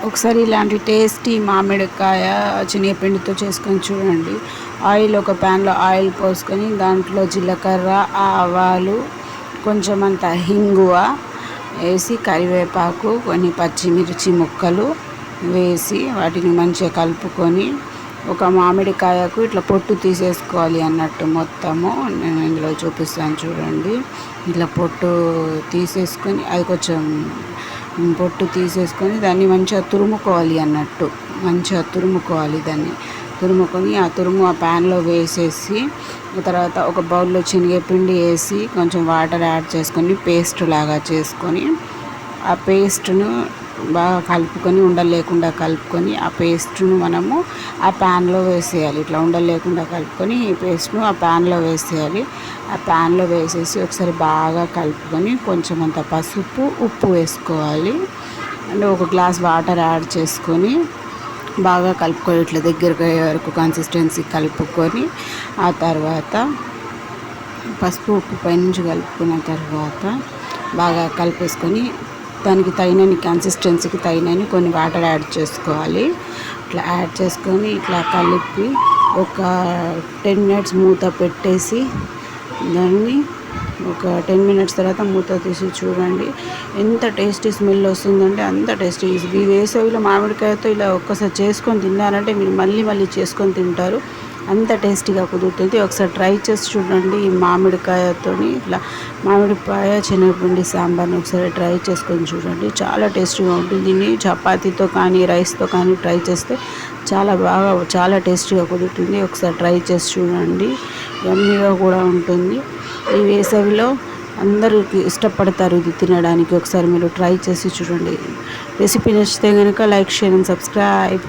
ఒకసారి ఇలాంటి టేస్టీ మామిడికాయ శనగపిండితో చేసుకొని చూడండి. ఆయిల్ ఒక ప్యాన్లో ఆయిల్ పోసుకొని దాంట్లో జీలకర్ర, ఆవాలు, కొంచెం అంత హింగువ వేసి కరివేపాకు, కొన్ని పచ్చిమిర్చి ముక్కలు వేసి వాటిని మంచిగా కలుపుకొని ఒక మామిడికాయకు ఇట్లా పొట్టు తీసేసుకోవాలి అన్నట్టు మొత్తము. నేను ఇందులో చూపిస్తాను చూడండి. ఇట్లా పొట్టు తీసేసుకొని అది కొంచెం పొట్టు తీసేసుకొని దాన్ని మంచిగా తురుముకోవాలి అన్నట్టు. మంచిగా తురుముకోవాలి దాన్ని. తురుముకొని ఆ తురుము ఆ ప్యాన్లో వేసేసి తర్వాత ఒక బౌల్లో శనగపిండి వేసి కొంచెం వాటర్ యాడ్ చేసుకొని పేస్ట్ లాగా చేసుకొని ఆ పేస్ట్ను బాగా కలుపుకొని ఉండలు లేకుండా కలుపుకొని ఆ పేస్ట్ను మనము ఆ ప్యాన్లో వేసేయాలి. ఇట్లా ఉండలు లేకుండా కలుపుకొని ఈ పేస్ట్ను ఆ ప్యాన్లో వేసేయాలి. ఆ ప్యాన్లో వేసేసి ఒకసారి బాగా కలుపుకొని కొంచెం అంత పసుపు, ఉప్పు వేసుకోవాలి. అంటే ఒక గ్లాస్ వాటర్ యాడ్ చేసుకొని బాగా కలుపుకొని ఇట్లా దగ్గరకు అయ్యే వరకు కన్సిస్టెన్సీ కలుపుకొని ఆ తర్వాత పసుపు, ఉప్పు పైనుంచి కలుపుకున్న తర్వాత బాగా కలిపేసుకొని దానికి తగినన్ని కన్సిస్టెన్సీకి తగినన్ని కొన్ని వాటర్ యాడ్ చేసుకోవాలి. ఇట్లా యాడ్ చేసుకొని ఇట్లా కలిపి ఒక 10 మినిట్స్ మూత పెట్టేసి దాన్ని ఒక 10 మినిట్స్ తర్వాత మూత తీసి చూడండి. ఎంత టేస్టీ స్మెల్ వస్తుందంటే అంత టేస్టీ. ఈ వేసవిలో మామిడికాయతో ఇలా ఒక్కసారి చేసుకొని తిన్నారంటే మీరు మళ్ళీ మళ్ళీ చేసుకొని తింటారు. అంత టేస్టీగా కుదురుతుంది. ఒకసారి ట్రై చేసి చూడండి. ఈ మామిడికాయతో ఇట్లా మామిడికాయ శనగపిండి సాంబార్ని ఒకసారి ట్రై చేసుకొని చూడండి. చాలా టేస్టీగా ఉంటుంది. దీన్ని చపాతీతో కానీ రైస్తో కానీ ట్రై చేస్తే చాలా టేస్టీగా కుదురుతుంది. ఒకసారి ట్రై చేసి చూడండి. యమ్మీగా కూడా ఉంటుంది. ఈ వేసవిలో అందరూ ఇష్టపడతారు ఇది తినడానికి. ఒకసారి మీరు ట్రై చేసి చూడండి. రెసిపీ నచ్చితే కనుక లైక్, షేర్ అండ్ సబ్స్క్రైబ్.